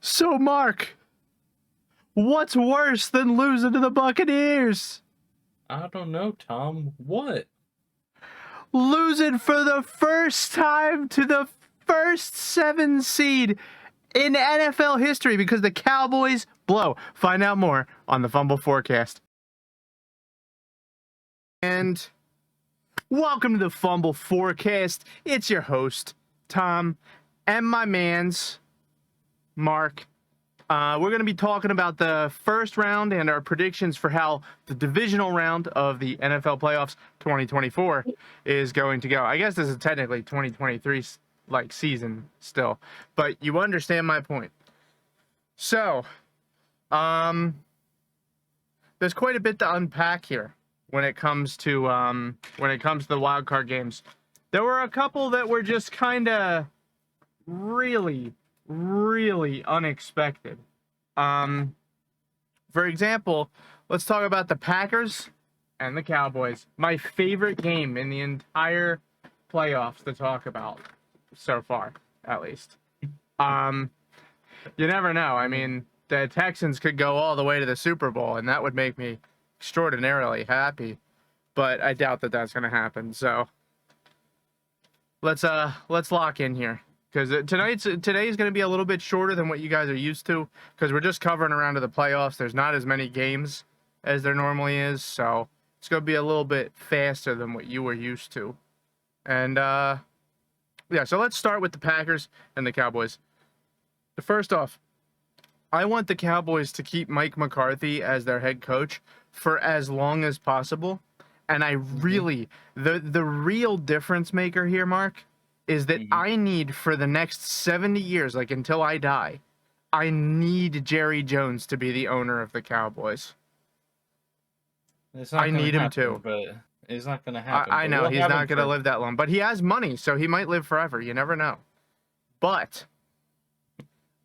So, Mark, what's worse than losing to the Buccaneers? I don't know, Tom. What? Losing for the first time to the first 7 seed in NFL history because the Cowboys blow. Find out more on the Fumble Forecast. And welcome to the Fumble Forecast. It's your host, Tom, and my man's Mark. We're going to be talking about the first round and our predictions for how the divisional round of the NFL playoffs 2024 is going to go. I guess this is technically 2023 season still, but you understand my point. So, there's quite a bit to unpack here when it comes to the wild card games. There were a couple that were just kind of really unexpected. For example, let's talk about the Packers and the Cowboys. My favorite game in the entire playoffs to talk about so far, at least. You never know. I mean, the Texans could go all the way to the Super Bowl, and that would make me extraordinarily happy. But I doubt that that's going to happen. So let's lock in here. Because today is going to be a little bit shorter than what you guys are used to, because we're just covering around to the playoffs. There's not as many games as there normally is, so it's going to be a little bit faster than what you were used to. And, yeah, so let's start with the Packers and the Cowboys. First off, I want the Cowboys to keep Mike McCarthy as their head coach for as long as possible. And I really, the real difference maker here, Mark, is that I need for the next 70 years, like until I die, I need Jerry Jones to be the owner of the Cowboys. I need him to. But it's not going to happen. I know, he's not going to live that long. But he has money, so he might live forever. You never know. But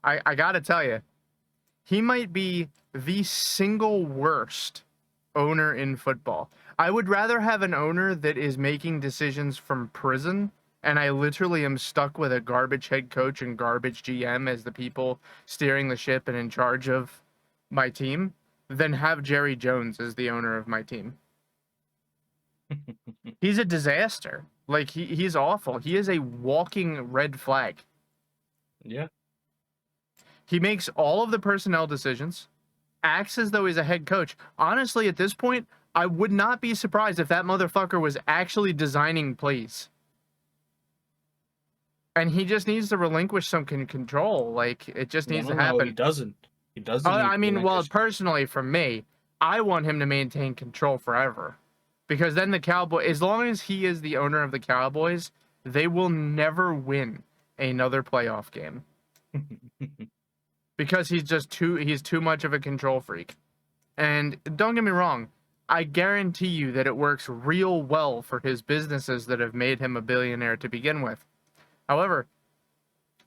I got to tell you, he might be the single worst owner in football. I would rather have an owner that is making decisions from prison, and I literally am stuck with a garbage head coach and garbage GM as the people steering the ship and in charge of my team, than have Jerry Jones as the owner of my team. He's a disaster. Like, he's awful. He is a walking red flag. Yeah. He makes all of the personnel decisions, acts as though he's a head coach. Honestly, at this point, I would not be surprised if that motherfucker was actually designing plays. And he just needs to relinquish some control. Like, it just needs to happen. No, he doesn't. He doesn't. I mean, well, personally, for me, I want him to maintain control forever. Because then the Cowboys, as long as he is the owner of the Cowboys, they will never win another playoff game. Because he's too much of a control freak. And don't get me wrong, I guarantee you that it works real well for his businesses that have made him a billionaire to begin with. However,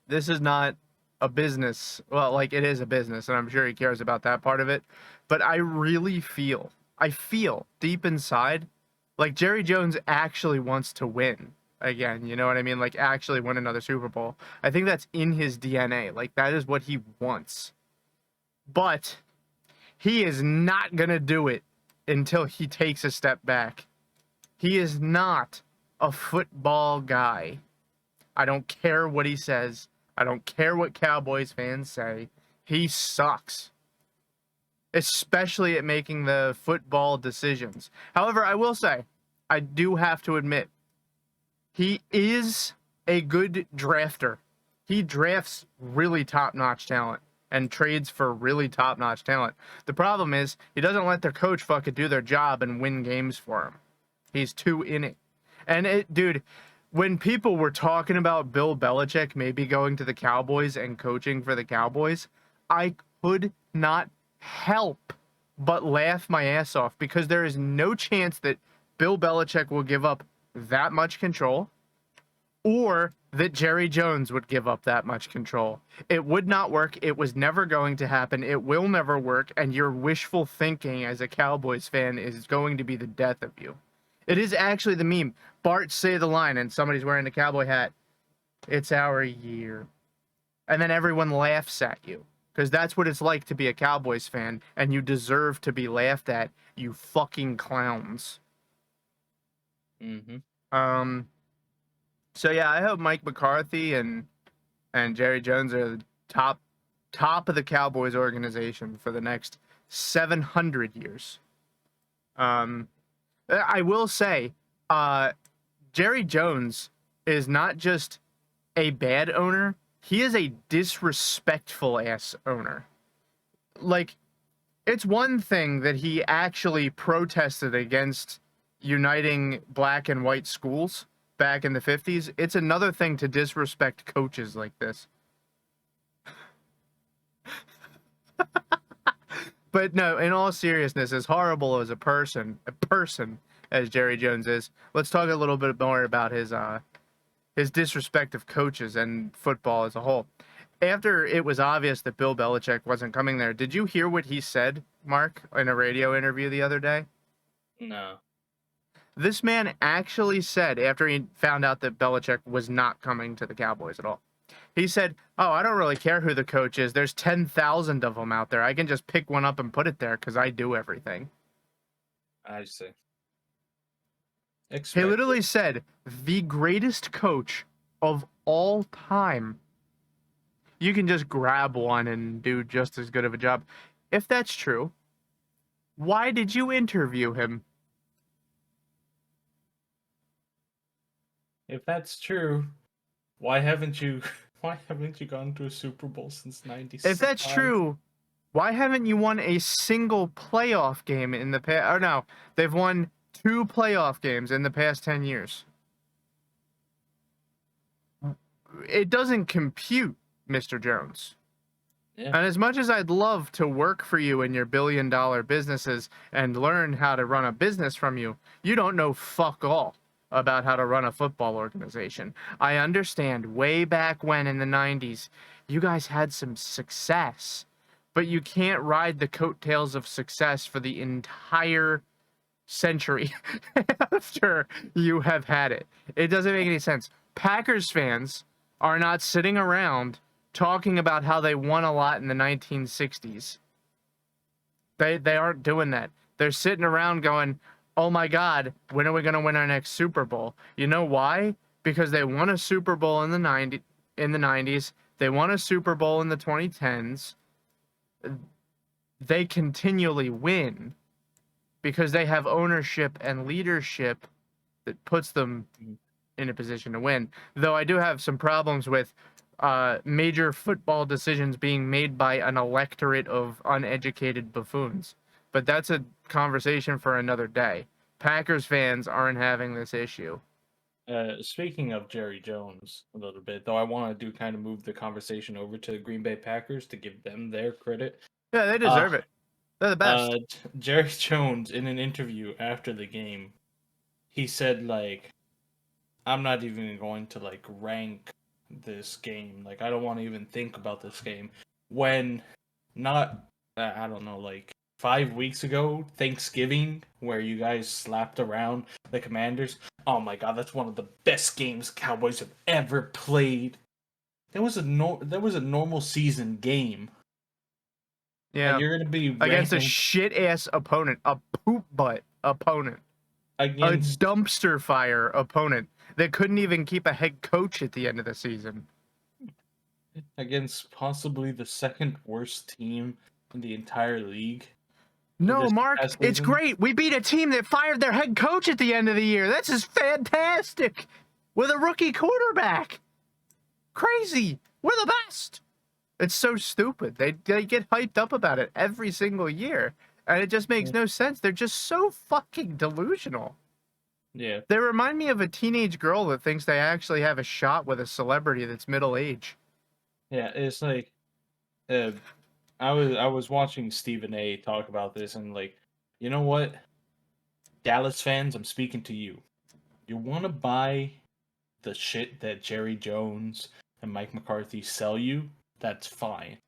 this is not a business. Well, like, it is a business, and I'm sure he cares about that part of it. But I really feel deep inside, like Jerry Jones actually wants to win again. You know what I mean? Like, actually win another Super Bowl. I think that's in his DNA. Like, that is what he wants. But he is not going to do it until he takes a step back. He is not a football guy. I don't care what he says. I don't care what Cowboys fans say. He sucks. Especially at making the football decisions. However, I will say, I do have to admit, he is a good drafter. He drafts really top-notch talent and trades for really top-notch talent. The problem is, he doesn't let their coach fucking do their job and win games for him. He's too in it. And dude, when people were talking about Bill Belichick maybe going to the Cowboys and coaching for the Cowboys, I could not help but laugh my ass off, because there is no chance that Bill Belichick will give up that much control, or that Jerry Jones would give up that much control. It would not work. It was never going to happen. It will never work. And your wishful thinking as a Cowboys fan is going to be the death of you. It is actually the meme. Bart say the line and somebody's wearing a cowboy hat. It's our year. And then everyone laughs at you. because that's what it's like to be a Cowboys fan, and you deserve to be laughed at, you fucking clowns. Mm-hmm. So yeah, I hope Mike McCarthy and Jerry Jones are the top of the Cowboys organization for the next 700 years. I will say, Jerry Jones is not just a bad owner, he is a disrespectful ass owner. Like, it's one thing that he actually protested against uniting black and white schools back in the 50s. It's another thing to disrespect coaches like this. But no, in all seriousness, as horrible as a person as Jerry Jones is, let's talk a little bit more about his disrespect of coaches and football as a whole. After it was obvious that Bill Belichick wasn't coming there, did you hear what he said, Mark, in a radio interview the other day? No. This man actually said, after he found out that Belichick was not coming to the Cowboys at all, he said, "Oh, I don't really care who the coach is. There's 10,000 of them out there. I can just pick one up and put it there because I do everything." I see. He literally said, the greatest coach of all time. You can just grab one and do just as good of a job. If that's true, why did you interview him? If that's true, why haven't you gone to a Super Bowl since '96? If that's true, why haven't you won a single playoff game in the past? Oh no, they've won 2 playoff games in the past 10 years. It doesn't compute, Mr. Jones. Yeah. And as much as I'd love to work for you in your billion-dollar businesses and learn how to run a business from you, you don't know fuck all about how to run a football organization. I understand way back when in the 90s, you guys had some success, but you can't ride the coattails of success for the entire century after you have had it. It doesn't make any sense. Packers fans are not sitting around talking about how they won a lot in the 1960s. They aren't doing that. They're sitting around going, "Oh my God, when are we going to win our next Super Bowl?" You know why? Because they won a Super Bowl in the 90s. They won a Super Bowl in the 2010s. They continually win because they have ownership and leadership that puts them in a position to win. Though I do have some problems with major football decisions being made by an electorate of uneducated buffoons. But that's a conversation for another day. Packers fans aren't having this issue. Speaking of Jerry Jones a little bit, though, I want to kind of move the conversation over to the Green Bay Packers to give them their credit. Yeah, they deserve it. They're the best. Jerry Jones, in an interview after the game, he said, like, I'm not even going to, like, rank this game. Like, I don't want to even think about this game. When not, I don't know, like, 5 weeks ago, Thanksgiving, where you guys slapped around the Commanders. Oh my God, that's one of the best games Cowboys have ever played. There was a normal season game. Yeah, and you're gonna be against a ranking shit ass opponent, a poop butt opponent, against a dumpster fire opponent that couldn't even keep a head coach at the end of the season. Against possibly the second worst team in the entire league. No, Mark, past it's season. great. We beat a team that fired their head coach at the end of the year. This is fantastic. With a rookie quarterback. Crazy. We're the best. It's so stupid. They get hyped up about it every single year. And it just makes no sense. They're just so fucking delusional. Yeah. They remind me of a teenage girl that thinks they actually have a shot with a celebrity that's middle age. Yeah, it's like I was watching Stephen A talk about this and like, you know what? Dallas fans, I'm speaking to you. You want to buy the shit that Jerry Jones and Mike McCarthy sell you? That's fine.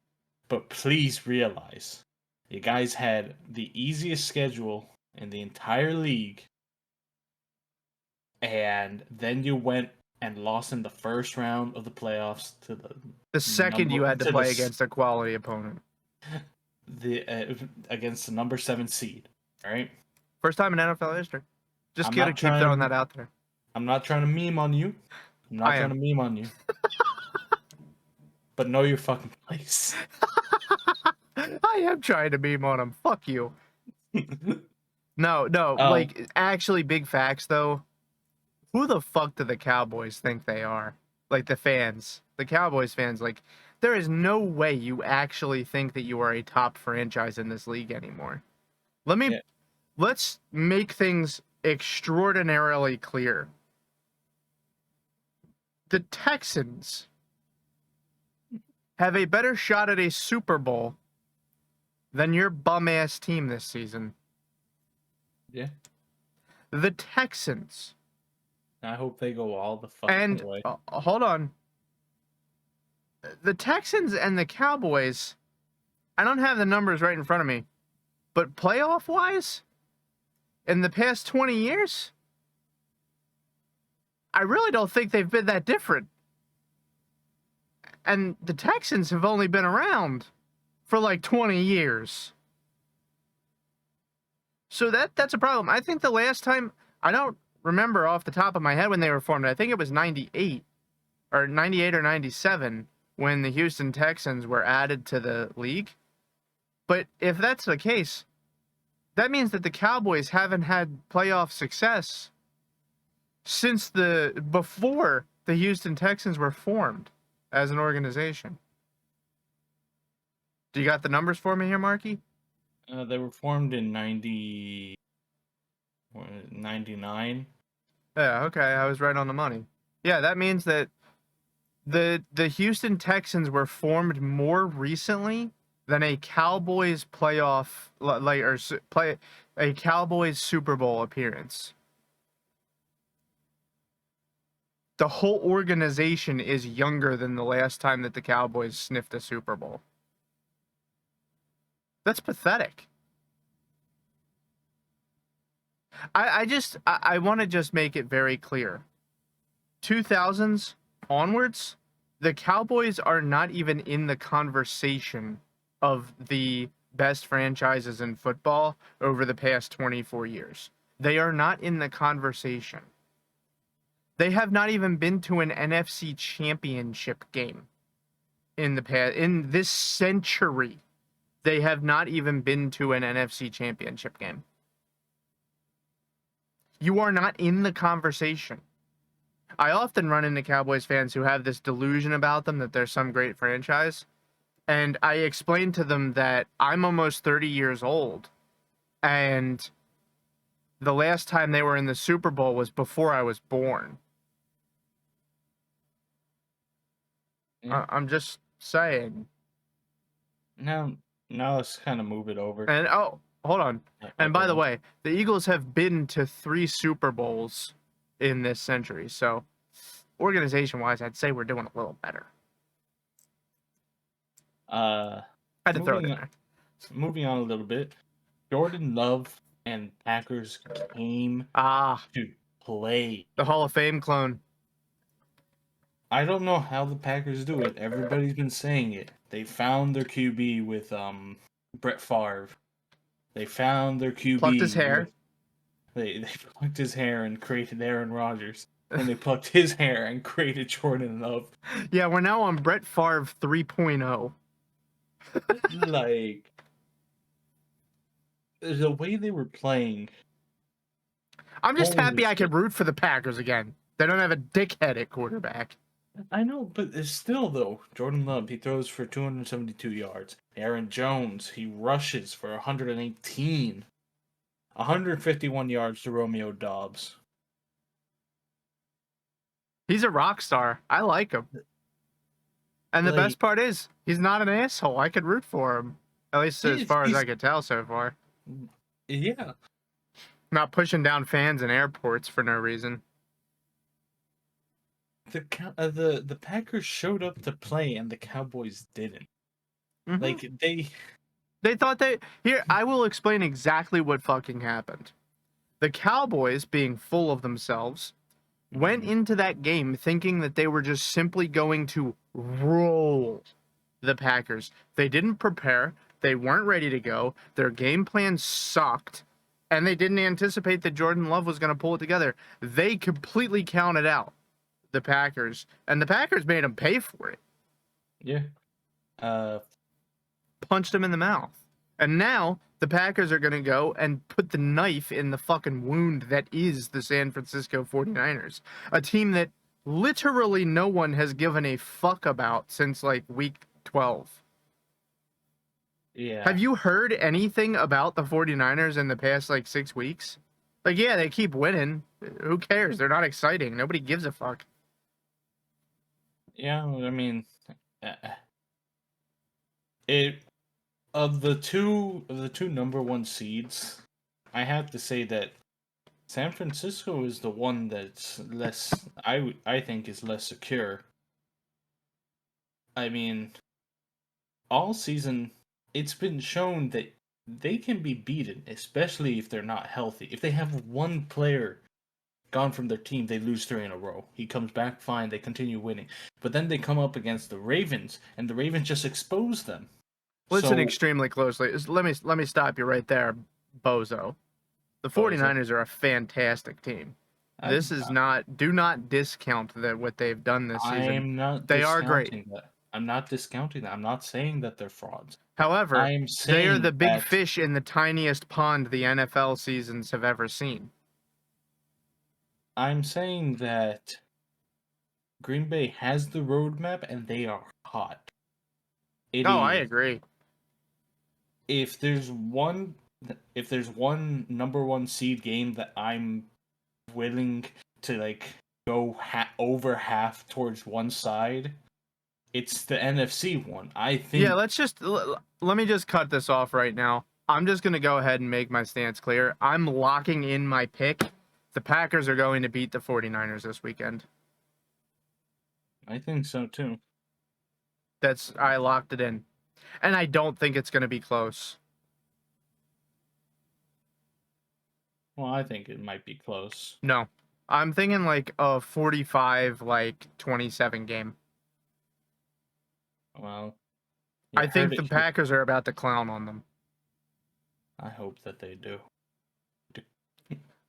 But please realize you guys had the easiest schedule in the entire league. And then you went and lost in the first round of the playoffs to The second you had to play against a quality opponent. the against the number 7 seed. All right. First time in NFL history. Just I'm gonna not keep throwing trying. that out there. I'm not trying to meme on you. I'm not I trying am. to meme on you. But know your fucking place. I am trying to meme on him. Fuck you. No, Oh, like actually big facts though. Who the fuck do the Cowboys think they are? Like the fans. The Cowboys fans, like, there is no way you actually think that you are a top franchise in this league anymore. yeah. Let's make things extraordinarily clear. The Texans have a better shot at a Super Bowl than your bum ass team this season. Yeah. The Texans. I hope they go all the And fucking way. hold on. The Texans and the Cowboys, I don't have the numbers right in front of me, but playoff wise, in the past 20 years, I really don't think they've been that different. And the Texans have only been around for like 20 years. So that's a problem. I think the last time, I don't remember off the top of my head when they were formed. I think it was 98 or 97 when the Houston Texans were added to the league. But if that's the case, that means that the Cowboys haven't had playoff success since before the Houston Texans were formed as an organization. Do you got the numbers for me here, Marky? They were formed in 99. Yeah, okay, I was right on the money. Yeah, that means that the Houston Texans were formed more recently than a Cowboys playoff a Cowboys Super Bowl appearance. The whole organization is younger than the last time that the Cowboys sniffed a Super Bowl. That's pathetic. I want to just make it very clear. 2000s onwards, the Cowboys are not even in the conversation of the best franchises in football over the past 24 years. They are not in the conversation. They have not even been to an NFC championship game in this century. They have not even been to an NFC championship game. You are not in the conversation. I often run into Cowboys fans who have this delusion about them that they're some great franchise. And I explain to them that I'm almost 30 years old. And the last time they were in the Super Bowl was before I was born. Yeah. I'm just saying. Now let's kind of move it over. And oh, hold on. And by the Go way, the Eagles have been to 3 Super Bowls in this century. So organization-wise, I'd say we're doing a little better. on. I had to throw it in there. Moving on a little bit. Jordan Love and Packers came to play. The Hall of Fame clone. I don't know how the Packers do it. Everybody's been saying it. They found their QB with Brett Favre. They found their QB. Plucked his hair. They plucked his hair and created Aaron Rodgers. And they plucked his hair and created Jordan Love. Yeah, we're now on Brett Favre 3.0. Like, the way they were playing. I'm just happy I could root for the Packers again. They don't have a dickhead at quarterback. I know, but it's still, though. Jordan Love, he throws for 272 yards. Aaron Jones, he rushes for 118. 151 yards to Romeo Dobbs. He's a rock star. I like him. And the best part is, he's not an asshole. I could root for him. At least as far as I could tell so far. Yeah. Not pushing down fans in airports for no reason. The Packers showed up to play and the Cowboys didn't. Mm-hmm. Like, they thought here, I will explain exactly what fucking happened. The Cowboys, being full of themselves, went into that game thinking that they were just simply going to roll the Packers. They didn't prepare. They weren't ready to go. Their game plan sucked, and they didn't anticipate that Jordan Love was going to pull it together. They completely counted out the Packers, and the Packers made them pay for it. Yeah. Punched them in the mouth. And now the Packers are going to go and put the knife in the fucking wound that is the San Francisco 49ers, a team that literally no one has given a fuck about since like week 12. Yeah. Have you heard anything about the 49ers in the past like 6 weeks? Like, yeah, they keep winning. Who cares? They're not exciting. Nobody gives a fuck. Yeah, I mean, uh, it of the two number one seeds, I have to say that San Francisco is the one that's less. I think is less secure. I mean, all season it's been shown that they can be beaten, especially if they're not healthy. If they have one player gone from their team, they lose 3 in a row. He comes back fine, they continue winning. But then they come up against the Ravens, and the Ravens just expose them. Listen So, extremely closely. Let me stop you right there, bozo. The Bozo, 49ers are a fantastic team. I, This is not, do not discount what they've done this season. I'm not They are great. discounting that. I'm not discounting that. I'm not saying that they're frauds. However, I am they are the saying big that fish in the tiniest pond the NFL seasons have ever seen. Green Bay has the roadmap and they are hot. It Oh, I is agree. if there's one number one seed game that I'm willing to like go over half towards one side, it's the NFC one. I Yeah, think let me just cut this off right now. I'm just going to go ahead and make my stance clear. I'm locking in my pick. The Packers are going to beat the 49ers this weekend. so too. I locked it in. And I don't think it's going to be close. Well, I think it might be close. No. I'm thinking like a 45 like 27 game. Well, you I heard think it the here. Packers are about to clown on them. I hope that they do.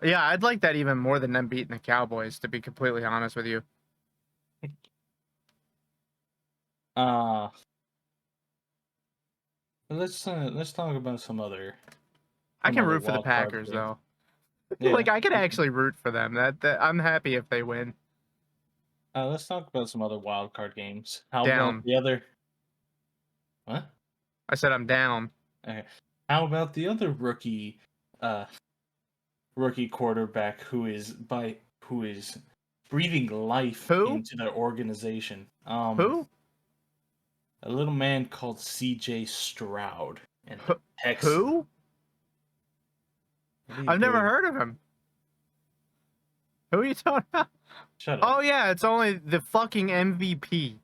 Yeah, I'd like that even more than them beating the Cowboys, to be completely honest with you. Uh let's talk about I can some other root for the wild card Packers games. though. Yeah. Like I could actually root for them. That I'm happy if they win. Let's talk about some other wild card games. How about Down. the other? What? I said I'm down. Okay. How about the other uh, rookie quarterback who is breathing life Who? into their organization? Who? A little man called C.J. Stroud and the Who? Texans. Who? What are you I've never doing? heard of him. Who are you talking about? Shut up. Oh yeah, it's only the fucking MVP.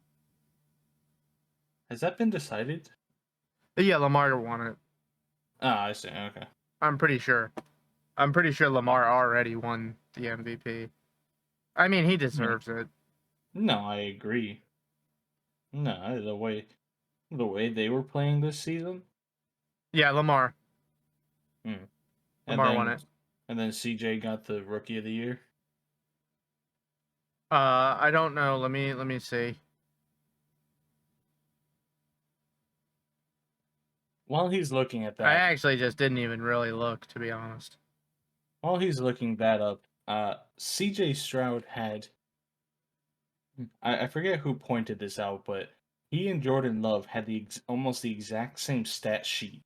Has that been decided? Yeah, Lamar won it. Ah, I see. Okay. I'm pretty sure. I'm pretty sure Lamar already won the MVP. I mean, he Yeah. deserves it. No, I agree. No, the way they were playing this season. Yeah, Lamar. Hmm. And Lamar won then it. CJ got the rookie of the year. I don't know. Let me see. While he's looking at I that, actually just didn't even really look, to be honest. CJ Stroud had I forget who pointed this out, but he and Jordan Love had almost the exact same stat sheet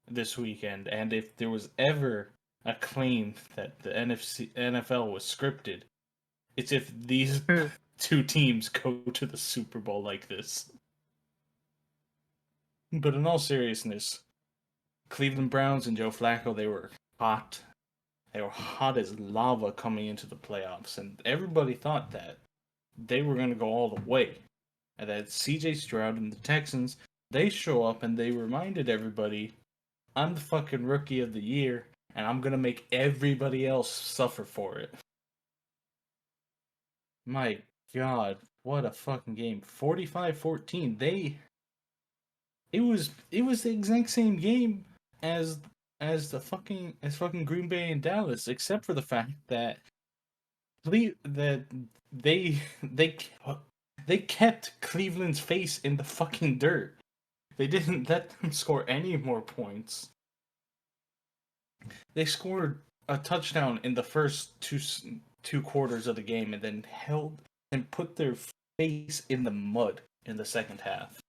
this weekend, and if there was ever a claim that the NFL was scripted, it's if these two teams go to the Super Bowl like this. But in all seriousness, Cleveland Browns and Joe Flacco, they were hot. They were hot as lava coming into the playoffs, and everybody thought that they were going to go all the way. And that CJ Stroud and the Texans, they show up and they reminded everybody, I'm the fucking rookie of the year, and I'm going to make everybody else suffer for it. My God, what a fucking game. 45-14. it was the exact same game as fucking Green Bay and Dallas, except for the fact that that they they they kept Cleveland's face in the fucking dirt. They didn't let them score any more points. They scored a touchdown in the first two quarters of the game, and then held and put their face in the mud in the second half.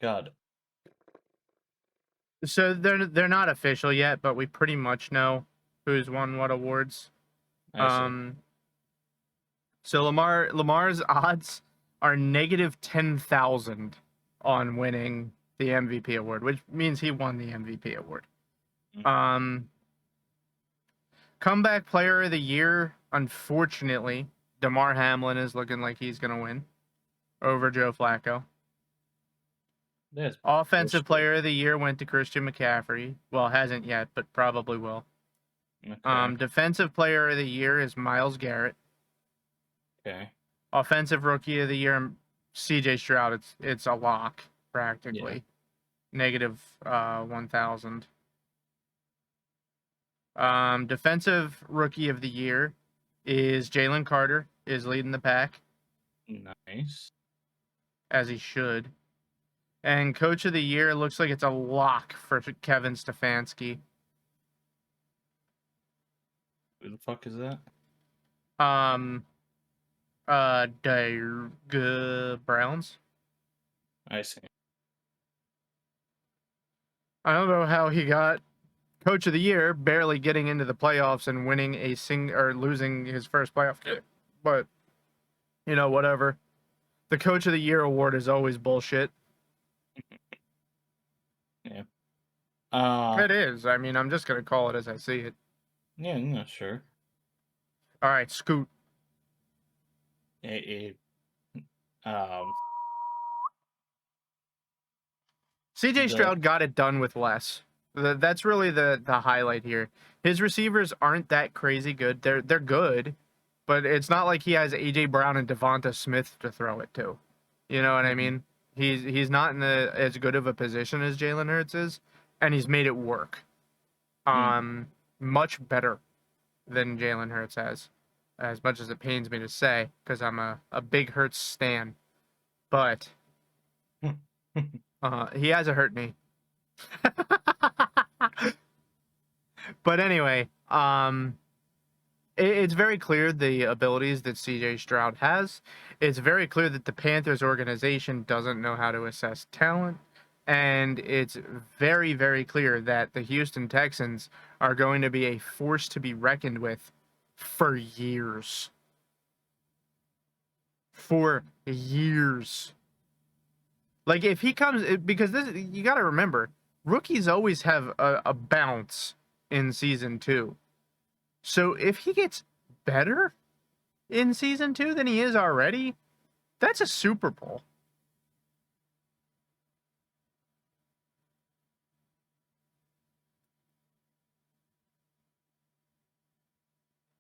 God, So they're not official yet, but we pretty much know who's won what awards. I see. Um, so Lamar's odds are negative 10,000 on winning the MVP award, which means he won the MVP award. Um, Comeback Player of the Year, unfortunately, Damar Hamlin is looking like he's gonna win over Joe Flacco. That's Offensive bullshit. Player of the Year went to Christian McCaffrey. Well, hasn't yet, but probably will. Okay. Defensive Player of the Year is Myles Garrett. Okay. Offensive Rookie of the Year, C.J. Stroud. It's a lock practically. Yeah. Negative 1,000. Defensive Rookie of the Year is Jalen Carter. Is leading the pack Nice. as he should. And Coach of the Year looks like it's a lock for Kevin Stefanski. Who the fuck is that? The Browns. I see. I don't know how he got Coach of the Year, barely getting into the playoffs and winning or losing his first playoff game. But you know, whatever. The Coach of the Year award is always bullshit. Yeah. It is. I mean, I'm just gonna call it as I see it. Yeah, sure. All right, Scoot. Um, CJ Stroud got it done with less. That's really the highlight here. His receivers aren't that crazy good. They're good, but it's not like he has AJ Brown and Devonta Smith to throw it to. You know what I mean? He's not in as good of a position as Jalen Hurts is, and he's made it work. Much better than Jalen Hurts has, as much as it pains me to say, because I'm a big Hurts stan. But he has a hurt knee. But anyway, it's very clear the abilities that CJ Stroud has. It's very clear that the Panthers organization doesn't know how to assess talent. And it's very, very clear that the Houston Texans are going to be a force to be reckoned with for years. For years. Like, if he comes, because this, you got to remember, rookies always have a bounce in season 2. So if he gets better in season 2 than he is already, that's a Super Bowl.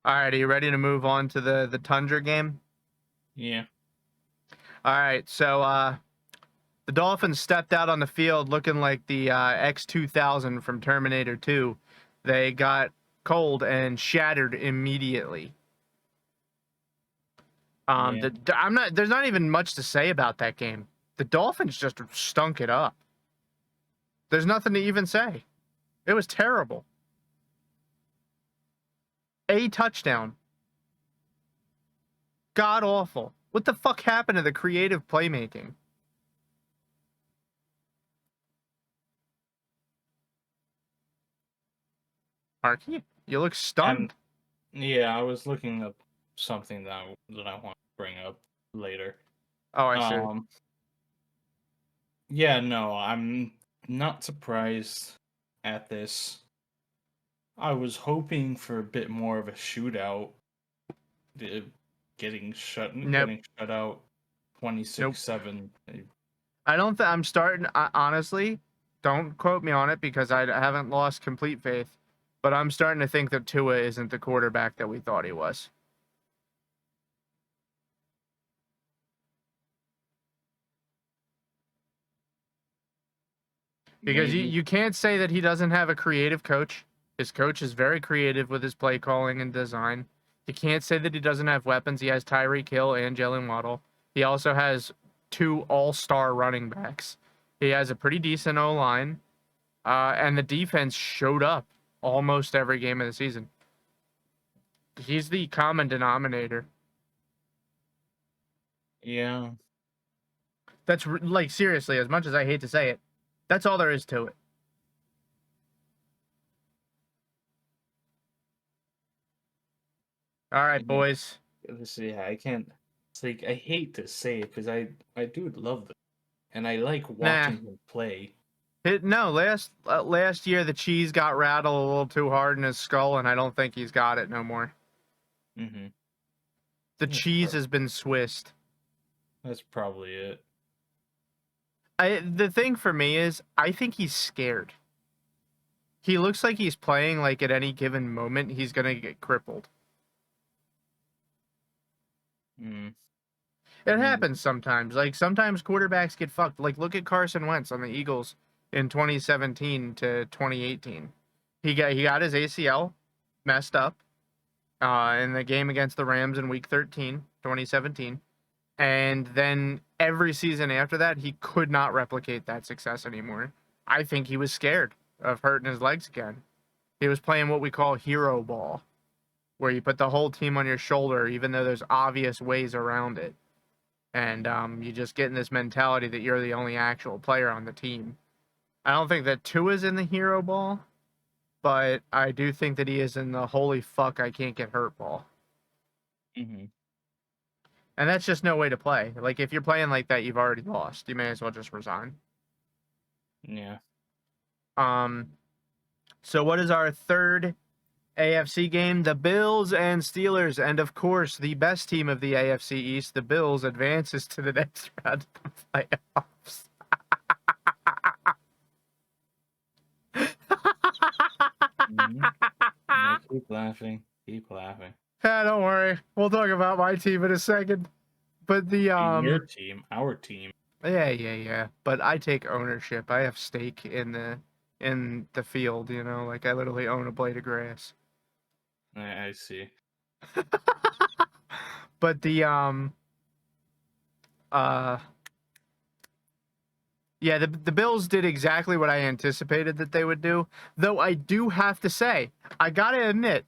All right, are you ready to move on to the Tundra game? Yeah. All right, so the Dolphins stepped out on the field looking like the X-2000 from Terminator 2. They got cold and shattered immediately. There's not even much to say about that game. The Dolphins just stunk it up. There's nothing to even say. It was terrible. A touchdown. God awful. What the fuck happened to the creative playmaking? Marky, you look stunned. Yeah, I was looking up something that I want to bring up later. Oh, I see. Yeah, no, I'm not surprised at this. I was hoping for a bit more of a shootout. Getting shut out 26-7. I don't think I'm starting. Honestly, don't quote me on it because I haven't lost complete faith, but I'm starting to think that Tua isn't the quarterback that we thought he was. Because Maybe. you can't say that he doesn't have a creative coach. His coach is very creative with his play calling and design. You can't say that he doesn't have weapons. He has Tyreek Hill and Jalen Waddle. He also has 2 all-star running backs. He has a pretty decent O-line. And the defense showed up almost every game of the season. He's the common denominator. Yeah. That's like, seriously, as much as I hate to say it, that's all there is to it. All right, Yeah. boys. Yeah, I can't. It's like I hate to say it because I do love them, and I like Nah. watching him play. No, last year the cheese got rattled a little too hard in his skull, and I don't think he's got it no more. Mm-hmm. The cheese has been Swissed. That's probably it. The thing for me is, I think he's scared. He looks like he's playing like at any given moment he's gonna get crippled. Mm. It Mm. happens sometimes. Like, sometimes quarterbacks get fucked. Like, look at Carson Wentz on the Eagles in 2017 to 2018. He got his ACL messed up in the game against the Rams in Week 13, 2017. And then every season after that, he could not replicate that success anymore. I think he was scared of hurting his legs again. He was playing what we call hero ball, where you put the whole team on your shoulder, even though there's obvious ways around it. And you just get in this mentality that you're the only actual player on the team. I don't think that Tua's in the hero ball, but I do think that he is in the holy fuck I can't get hurt ball. Mm-hmm. And that's just no way to play. Like, if you're playing like that, you've already lost. You may as well just resign. Yeah. So what is our third AFC game? The Bills and Steelers, and of course, the best team of the AFC East, the Bills, advances to the next round of the playoffs. Mm-hmm. Yeah, keep laughing. Keep laughing. Don't worry. We'll talk about my team in a second. But the Your team, our team. yeah. But I take ownership. I have stake in the field, you know, like I literally own a blade of grass. I see. But the yeah, the Bills did exactly what I anticipated that they would do. Though I do have to say, I gotta admit,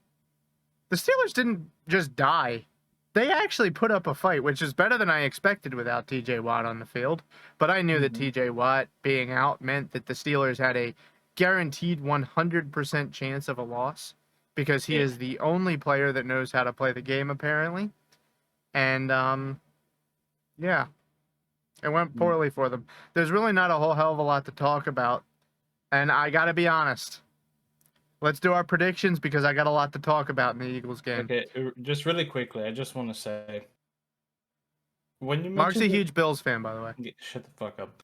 the Steelers didn't just die. They actually put up a fight, which is better than I expected without TJ Watt on the field. But I knew that TJ Watt being out meant that the Steelers had a guaranteed 100% chance of a loss because he is the only player that knows how to play the game, apparently. And, yeah, it went poorly for them. There's really not a whole hell of a lot to talk about. And I got to be honest. Let's do our predictions because I got a lot to talk about in the Eagles game. Okay, just really quickly, I just want to say, when you Mark's a mentioned huge Bills fan, by the way. shut the fuck up.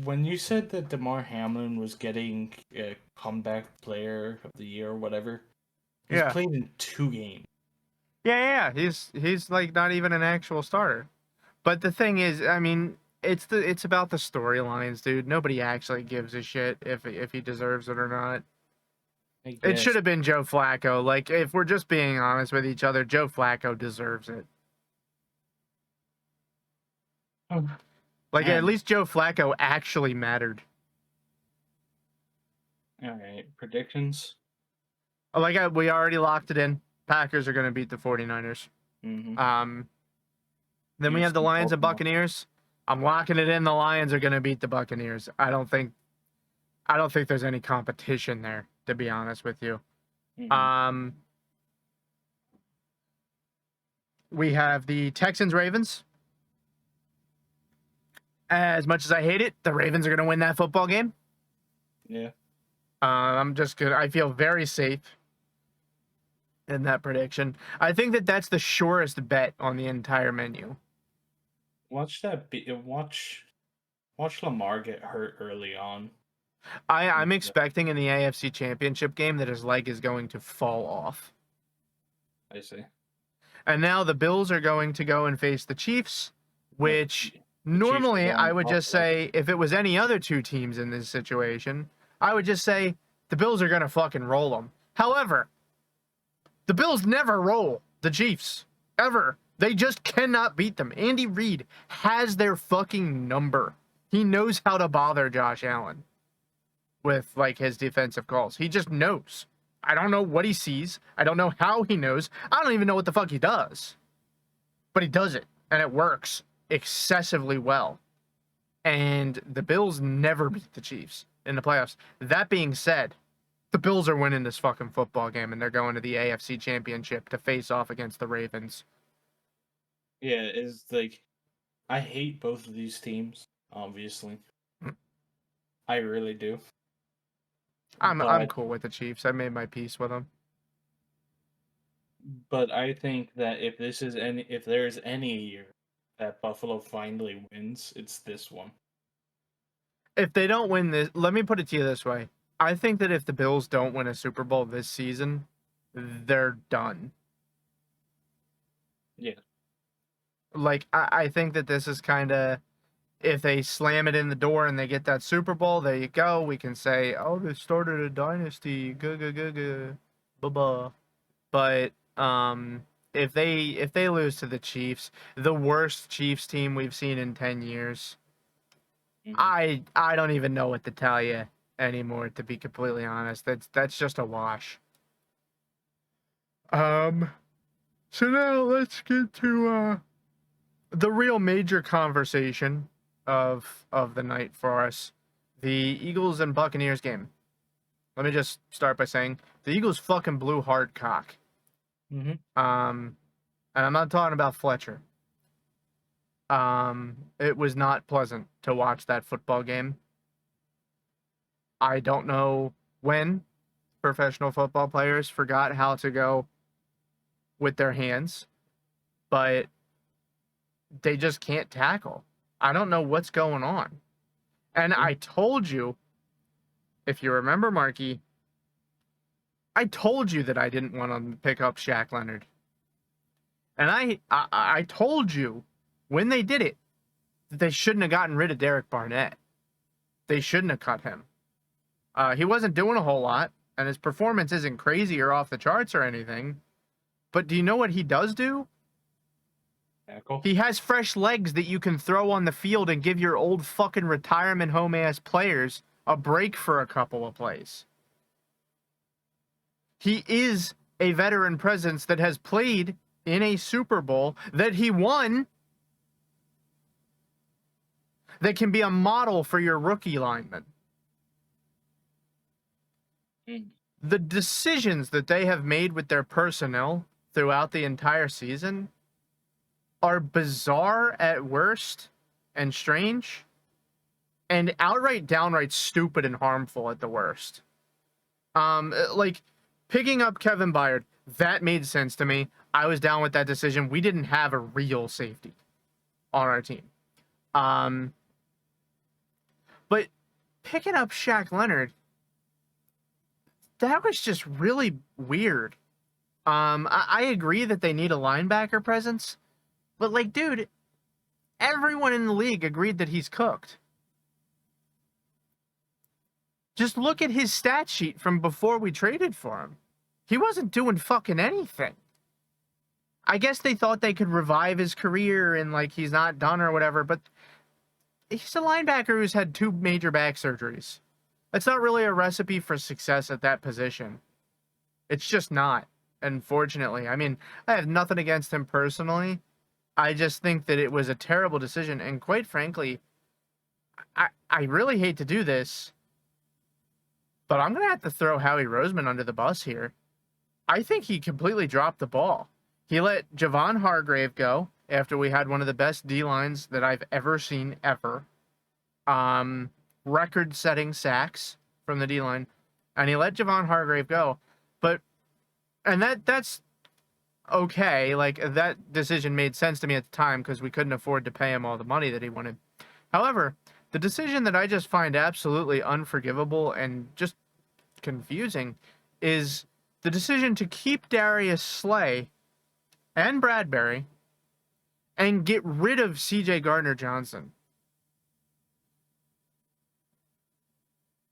When you said that DeMar Hamlin was getting a comeback player of the year or whatever, he's played in 2 games. Yeah. He's like not even an actual starter. But the thing is, I mean, it's about the storylines, dude. Nobody actually gives a shit if he deserves it or not. It should have been Joe Flacco. Like, if we're just being honest with each other, Joe Flacco deserves it. Like, at least Joe Flacco actually mattered. All right, predictions. Like, we already locked it in. Packers are going to beat the 49ers. Mm-hmm. Then we have the Lions and Buccaneers. I'm locking it in. The Lions are going to beat the Buccaneers. I don't think there's any competition there, to be honest with you. Mm-hmm. We have the Texans Ravens. As much as I hate it, the Ravens are going to win that football game. Yeah. I feel very safe in that prediction. I think that that's the surest bet on the entire menu. Watch Lamar get hurt early on. I'm expecting in the AFC Championship game that his leg is going to fall off. I see. And now the Bills are going to go and face the Chiefs, which The Chiefs are Normally, going I to would just Buffalo. say if it was any other two teams in this situation, I would just say the Bills are going to fucking roll them. However, the Bills never roll the Chiefs. Ever. They just cannot beat them. Andy Reid has their fucking number. He knows how to bother Josh Allen with, like, his defensive calls. He just knows. I don't know what he sees. I don't know how he knows. I don't even know what the fuck he does. But he does it, and it works excessively well. And the Bills never beat the Chiefs in the playoffs. That being said, the Bills are winning this fucking football game, and they're going to the AFC Championship to face off against the Ravens. Yeah, it's like I hate both of these teams, obviously. I really do. I'm But cool with the Chiefs. I made my peace with them. but I think that if there's any year that Buffalo finally wins, it's this one. If they don't win this, let me put it to you this way. I think that if the Bills don't win a Super Bowl this season, they're done. Yeah. Like, I think that this is kind of, if they slam it in the door and they get that Super Bowl, there you go. We can say, oh, they started a dynasty. Blah. But if they lose to the Chiefs, the worst Chiefs team we've seen in 10 years, Mhm. I don't even know what to tell you anymore, to be completely honest. That's just a wash. So now let's get to the real major conversation of the night for us. The Eagles and Buccaneers game. Let me just start by saying the Eagles fucking blew hard cock. Mhm. And I'm not talking about Fletcher. It was not pleasant to watch that football game. I don't know when professional football players forgot how to go with their hands, but they just can't tackle. I don't know what's going on. And Yeah. I told you, if you remember, Marky, I told you that I didn't want to pick up Shaq Leonard. And I told you when they did it that they shouldn't have gotten rid of Derek Barnett. They shouldn't have cut him. He wasn't doing a whole lot, and his performance isn't crazy or off the charts or anything. But do you know what he does do? Tackle. He has fresh legs that you can throw on the field and give your old fucking retirement home ass players a break for a couple of plays. He is a veteran presence that has played in a Super Bowl that he won, that can be a model for your rookie linemen. Mhm. The decisions that they have made with their personnel throughout the entire season are bizarre at worst and strange, and downright stupid and harmful at the worst. Like picking up Kevin Byard, that made sense to me. I was down with that decision. We didn't have a real safety on our team. But picking up Shaq Leonard, that was just really weird. I agree that they need a linebacker presence, but like, dude, everyone in the league agreed that he's cooked. Just look at his stat sheet from before we traded for him. He wasn't doing fucking anything. I guess they thought they could revive his career and like he's not done or whatever, but he's a linebacker who's had 2 major back surgeries. That's not really a recipe for success at that position. It's just not, unfortunately. I mean, I have nothing against him personally. I just think that it was a terrible decision, and quite frankly, I really hate to do this, but I'm going to have to throw Howie Roseman under the bus here. I think he completely dropped the ball. He let Javon Hargrave go after we had one of the best D-lines that I've ever seen ever. Record-setting sacks from the D-line. And he let Javon Hargrave go. And that's okay. Like, that decision made sense to me at the time because we couldn't afford to pay him all the money that he wanted. However, the decision that I just find absolutely unforgivable and just confusing is the decision to keep Darius Slay and Bradbury and get rid of CJ Gardner-Johnson.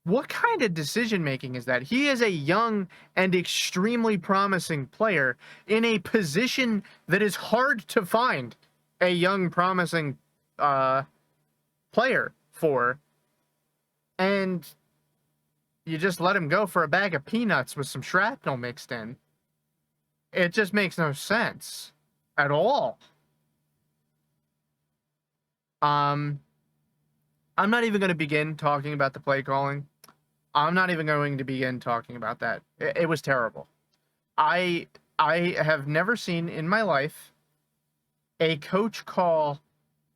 What kind of decision making is that? He is a young and extremely promising player in a position that is hard to find a young, promising player for. And you just let him go for a bag of peanuts with some shrapnel mixed in. It just makes no sense at all. I'm not even going to begin talking about the play calling. I'm not even going to begin talking about that. It was terrible. I have never seen in my life a coach call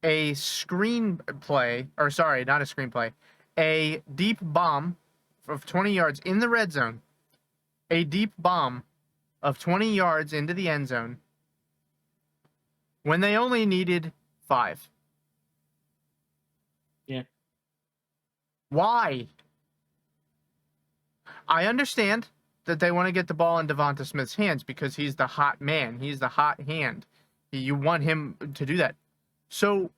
a screenplay, or sorry, not a screenplay, a deep bomb of 20 yards in the red zone, a deep bomb of 20 yards into the end zone when they only needed 5. Yeah. Why? I understand that they want to get the ball in Devonta Smith's hands because he's the hot man. He's the hot hand. You want him to do that. So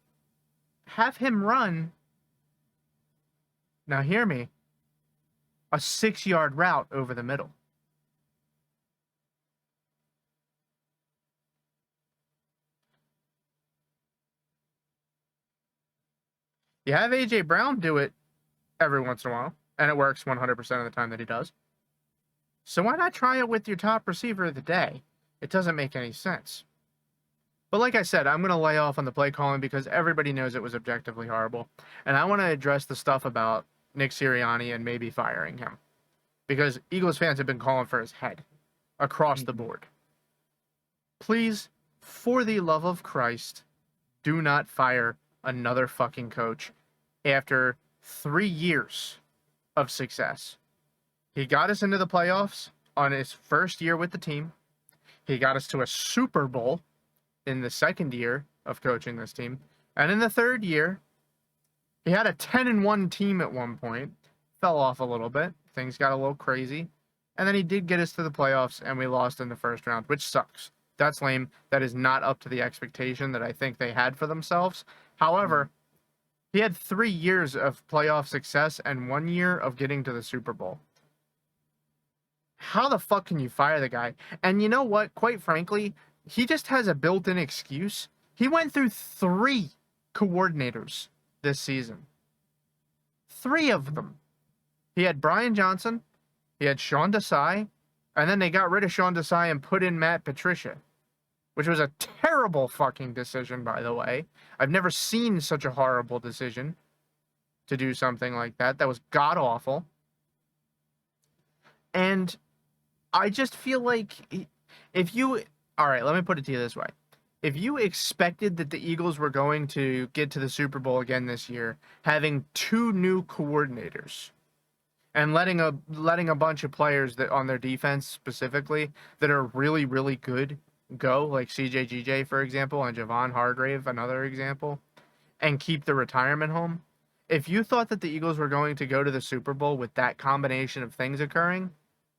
have him run, now hear me, a 6-yard route over the middle. You have A.J. Brown do it every once in a while, and it works 100% of the time that he does. So why not try it with your top receiver of the day? It doesn't make any sense. But like I said, I'm going to lay off on the play calling because everybody knows it was objectively horrible. And I want to address the stuff about Nick Sirianni and maybe firing him. Because Eagles fans have been calling for his head across the board. Please, for the love of Christ, do not fire another fucking coach after 3 years of success. He got us into the playoffs on his first year with the team. He got us to a Super Bowl in the second year of coaching this team. And in the third year, he had a 10-1 team at one point. Fell off a little bit. Things got a little crazy. And then he did get us to the playoffs, and we lost in the first round, which sucks. That's lame. That is not up to the expectation that I think they had for themselves. However, he had 3 years of playoff success and 1 year of getting to the Super Bowl. How the fuck can you fire the guy? And you know what? Quite frankly, he just has a built-in excuse. He went through 3 coordinators this season. 3 of them. He had Brian Johnson, he had Sean Desai, and then they got rid of Sean Desai and put in Matt Patricia, which was a terrible fucking decision, by the way. I've never seen such a horrible decision to do something like that. That was god-awful. And I just feel like if you... All right, let me put it to you this way. If you expected that the Eagles were going to get to the Super Bowl again this year, having 2 new coordinators, and letting a bunch of players that on their defense specifically that are really, really good go, like CJ for example, and Javon Hargrave, another example, and keep the retirement home. If you thought that the Eagles were going to go to the Super Bowl with that combination of things occurring,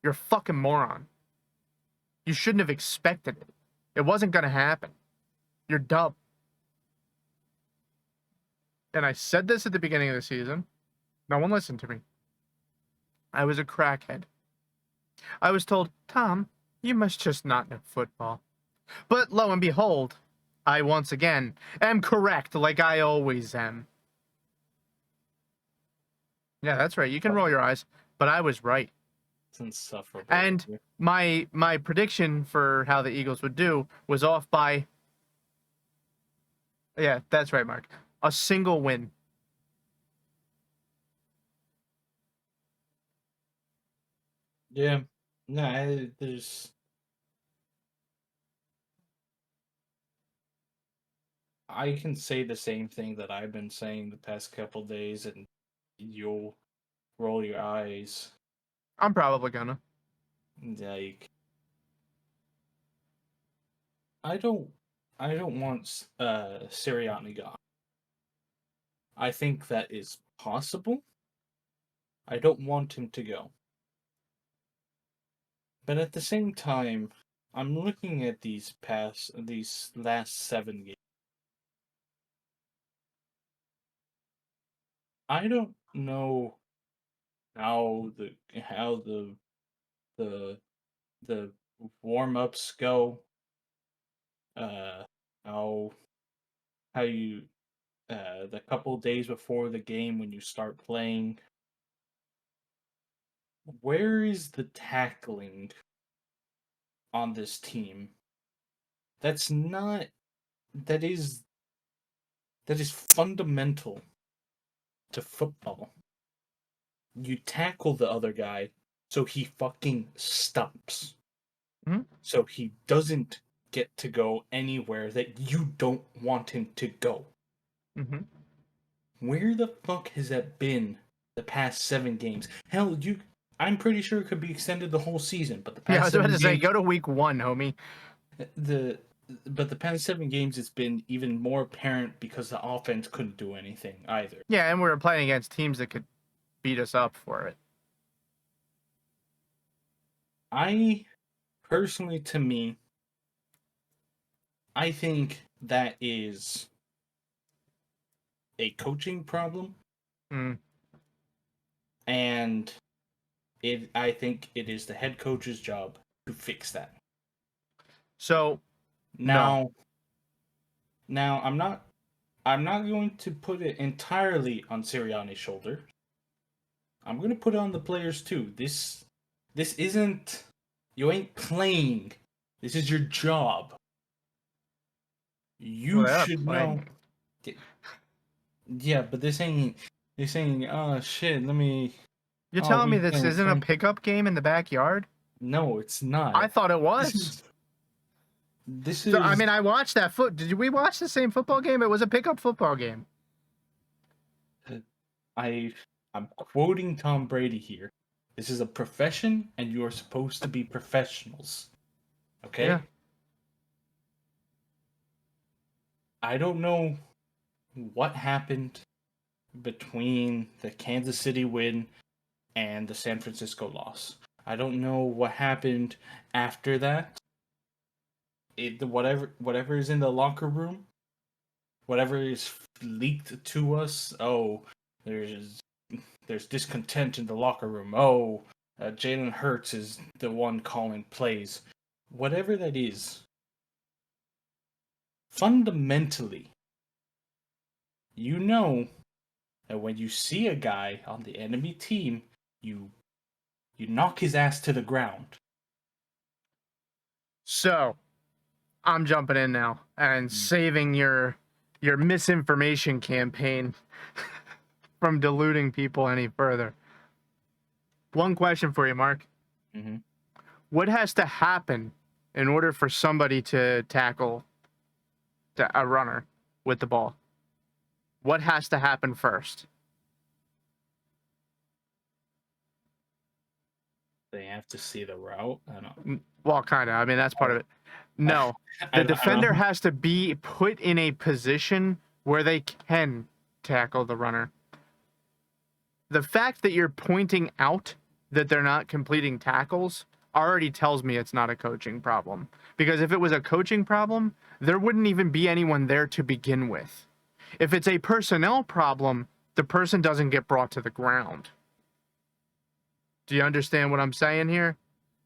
you're a fucking moron. You shouldn't have expected it. It wasn't going to happen. You're dumb. And I said this at the beginning of the season. No one listened to me. I was a crackhead. I was told, Tom, you must just not know football. But lo and behold, I once again am correct like I always am. Yeah, that's right. You can roll your eyes, but I was right. It's insufferable. And my prediction for how the Eagles would do was off by... Yeah, that's right, Mark. A single win. Yeah. No, there's... I can say the same thing that I've been saying the past couple days, and you'll roll your eyes. I'm probably gonna. Like, I don't want Sirianni gone. I think that is possible. I don't want him to go. But at the same time, I'm looking at these last 7 games. I don't know how the warm ups go. Uh, how how you the couple days before the game when you start playing. Where is the tackling on this team? That's not that is that is fundamental to football. You tackle the other guy so he fucking stops. Mhm. So he doesn't get to go anywhere that you don't want him to go. Mm-hmm. Where the fuck has that been the past 7 games? Hell, I'm pretty sure it could be extended the whole season, but the Yeah, I past was about seven to say, games go to week 1, homie. the the past 7 games it's been even more apparent because the offense couldn't do anything either. Yeah, and we were playing against teams that could beat us up for it. I personally, to me, I think that is a coaching problem, Mm. and I think it is the head coach's job to fix that. So, no. Now, I'm not going to put it entirely on Sirianni's shoulder. I'm going to put it on the players too. This isn't you ain't playing. This is your job. Well, You they are should know. playing. Yeah, but this ain't oh shit, let me You're oh telling me we this we're isn't a playing. pickup game in the backyard? No, it's not. I thought it This was. is this So, I is mean, I watched that Did we watch the same football game? It was a pickup football game. I I'm quoting Tom Brady here. This is a profession and you are supposed to be professionals. Yeah. Okay? I don't know what happened between the Kansas City win and the San Francisco loss. I don't know what happened after that. Whatever is in the locker room, whatever is leaked to us. Oh, there's there's discontent in the locker room. Oh, Jalen Hurts is the one calling plays. Whatever that is, fundamentally, you know that when you see a guy on the enemy team, you you knock his ass to the ground. So, I'm jumping in now and saving your misinformation campaign from deluding people any further. One question for you, Mark. Mm-hmm. What has to happen in order for somebody to tackle a runner with the ball? What has to happen first? They have to see the route. I don't. Well, kind of. I mean, that's part of it. No, the I don't defender know. has to be put in a position where they can tackle the runner. The fact that you're pointing out that they're not completing tackles already tells me it's not a coaching problem. Because if it was a coaching problem, there wouldn't even be anyone there to begin with. If it's a personnel problem, the person doesn't get brought to the ground. Do you understand what I'm saying here?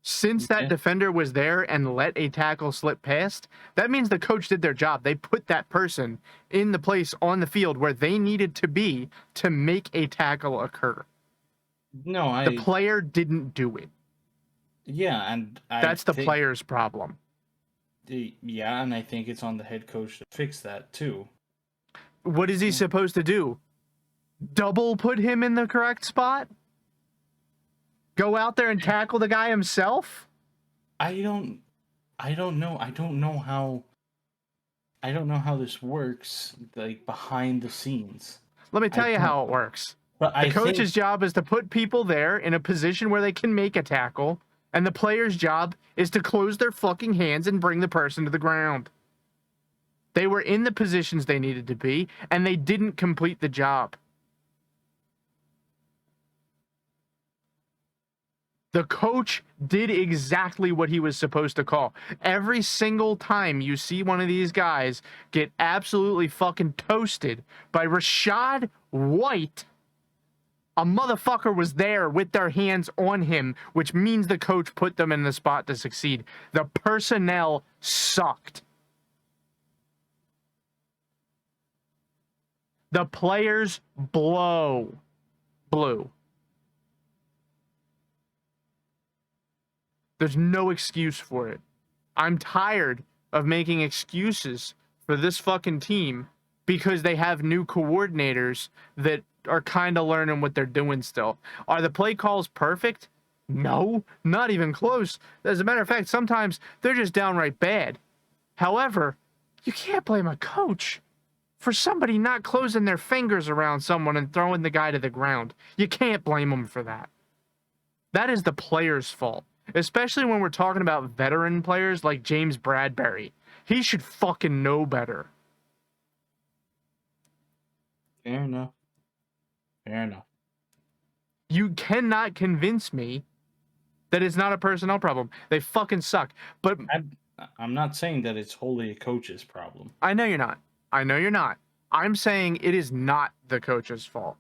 Since that Yeah. defender was there and let a tackle slip past, that means the coach did their job. They put that person in the place on the field where they needed to be to make a tackle occur. No, The player didn't do it. yeah, and I That's the think player's problem. yeah, and I think it's on the head coach to fix that too. What is he supposed to do? Double put him in the correct spot? Go out there and tackle the guy himself? I don't know. I don't know how this works like behind the scenes. Let me I tell you don't. how it works. But The I think coach's job is to put people there in a position where they can make a tackle, and the player's job is to close their fucking hands and bring the person to the ground. They were in the positions they needed to be, and they didn't complete the job. The coach did exactly what he was supposed to call. Every single time you see one of these guys get absolutely fucking toasted by Rashad White, A motherfucker was there with their hands on him, which means the coach put them in the spot to succeed. The personnel sucked. The players blew. There's no excuse for it. I'm tired of making excuses for this fucking team because they have new coordinators that are kind of learning what they're doing still. Are the play calls perfect? No, not even close. As a matter of fact, sometimes they're just downright bad. However, you can't blame a coach for somebody not closing their fingers around someone and throwing the guy to the ground. You can't blame them for that. That is the player's fault, especially when we're talking about veteran players like James Bradbury. He should fucking know better. Fair enough. Fair enough. You cannot convince me that it's not a personnel problem. They fucking suck. But I'm not saying that it's wholly a coach's problem. I know you're not. I'm saying it is not the coach's fault.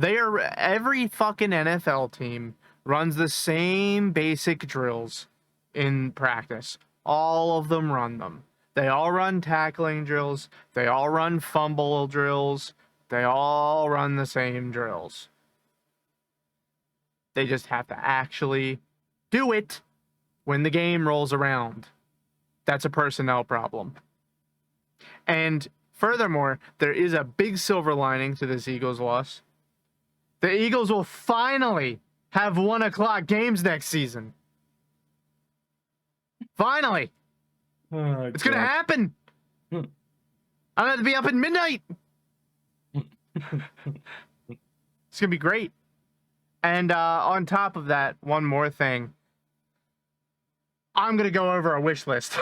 Every fucking NFL team runs the same basic drills in practice. All of them run them. They all run tackling drills. They all run fumble drills. They all run the same drills. They just have to actually do it when the game rolls around. That's a personnel problem. And furthermore, there is a big silver lining to this Eagles loss. The Eagles will finally have 1 o'clock games next season. Finally. Oh, it's going to happen. I'm going to have to be up at midnight. It's going to be great. And on top of that, one more thing. I'm going to go over a wish list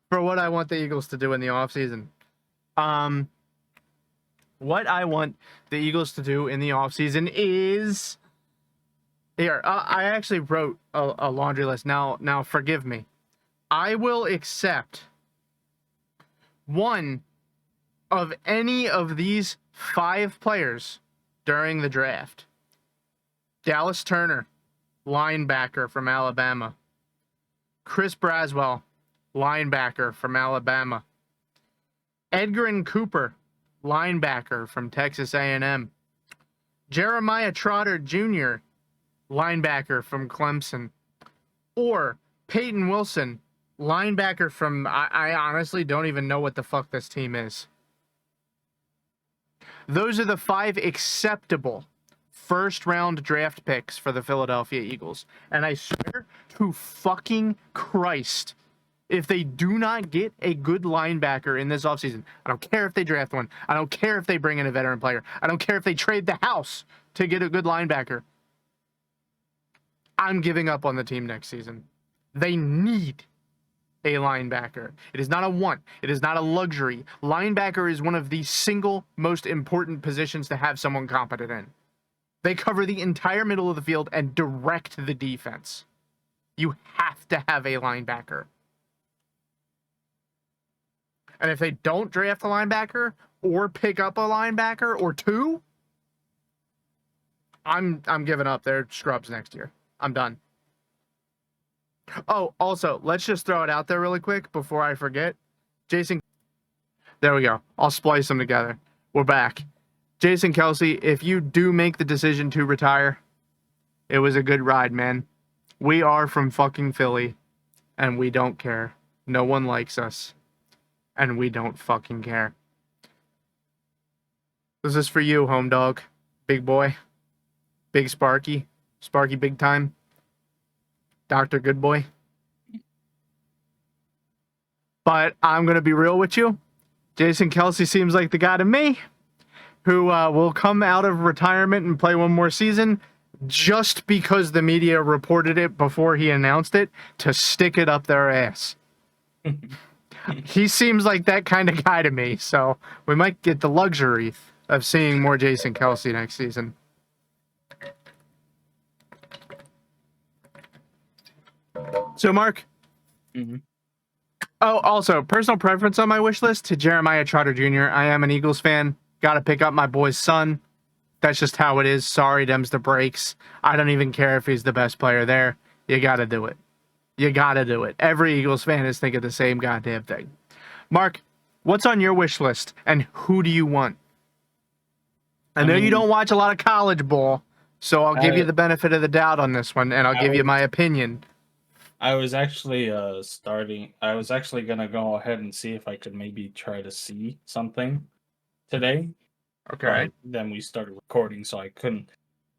for what I want the Eagles to do in the offseason. What I want the Eagles to do in the offseason is... Here, I actually wrote a laundry list. Now, forgive me. I will accept one of any of these 5 players during the draft. Dallas Turner, linebacker from Alabama. Chris Braswell, linebacker from Alabama. Edgerrin Cooper, linebacker from Texas A&M. Jeremiah Trotter Jr., linebacker from Clemson. Or Peyton Wilson, linebacker from... I honestly don't even know what the fuck this team is. Those are the 5 acceptable first-round draft picks for the Philadelphia Eagles. And I swear to fucking Christ, if they do not get a good linebacker in this offseason, I don't care if they draft one. I don't care if they bring in a veteran player. I don't care if they trade the house to get a good linebacker. I'm giving up on the team next season. They need a linebacker. It is not a want. It is not a luxury. Linebacker is one of the single most important positions to have someone competent in. They cover the entire middle of the field and direct the defense. You have to have a linebacker. And if they don't draft a linebacker or pick up a linebacker or 2, I'm giving up. They're scrubs next year. I'm done. Oh, also, let's just throw it out there really quick before I forget. Jason, there we go. I'll splice them together. We're back. Jason Kelsey, if you do make the decision to retire, it was a good ride, man. We are from fucking Philly, and we don't care. No one likes us, and we don't fucking care. This is for you, home dog. Big boy. Big Sparky. Sparky big time. Dr. Good Boy. But I'm going to be real with you. Jason Kelsey seems like the guy to me who will come out of retirement and play one more season just because the media reported it before he announced it to stick it up their ass. He seems like that kind of guy to me, so we might get the luxury of seeing more Jason Kelsey next season. So, Mark. Mm-hmm. Oh, also, personal preference on my wish list to Jeremiah Trotter Jr. I am an Eagles fan. Got to pick up my boy's son. That's just how it is. Sorry, them's the breaks. I don't even care if he's the best player there. You got to do it. You got to do it. Every Eagles fan is thinking the same goddamn thing. Mark, what's on your wish list, and who do you want? I know you don't watch a lot of college ball, so I'll give you the benefit of the doubt on this one, and I'll give you my opinion. I was actually I was actually gonna go ahead and see if I could maybe try to see something today. Okay. But then we started recording, so I couldn't.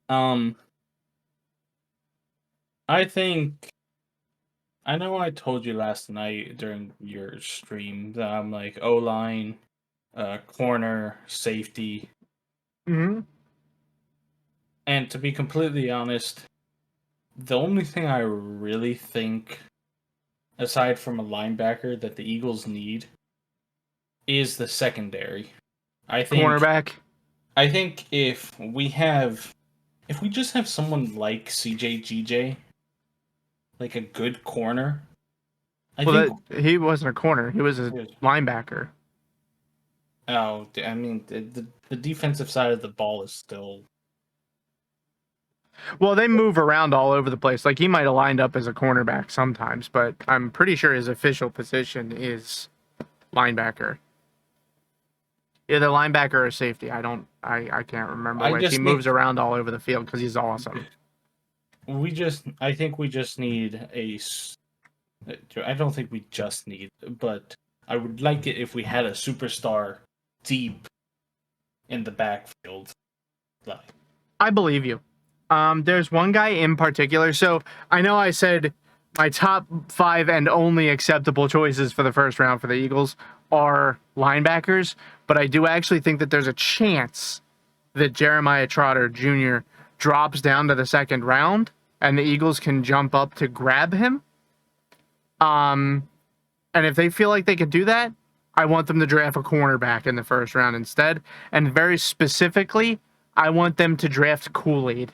I think I know I told you last night during your stream that I'm like O-line, corner, safety. Mm-hmm. And to be completely honest, the only thing I really think, aside from a linebacker, that the Eagles need is the secondary. Cornerback. I think if we just have someone like CJGJ, like a good corner, He wasn't a corner. He was a linebacker. Oh, I mean, the defensive side of the ball is still. Well, they move around all over the place. Like, he might have lined up as a cornerback sometimes, but I'm pretty sure his official position is linebacker. Either linebacker or safety. I can't remember which. He moves around all over the field because he's awesome. I think we just need I don't think we just need, but I would like it if we had a superstar deep in the backfield. I believe you. There's one guy in particular. So I know I said my top 5 and only acceptable choices for the first round for the Eagles are linebackers, but I do actually think that there's a chance that Jeremiah Trotter Jr. drops down to the second round and the Eagles can jump up to grab him. And if they feel like they could do that, I want them to draft a cornerback in the first round instead. And very specifically, I want them to draft Kool-Aid.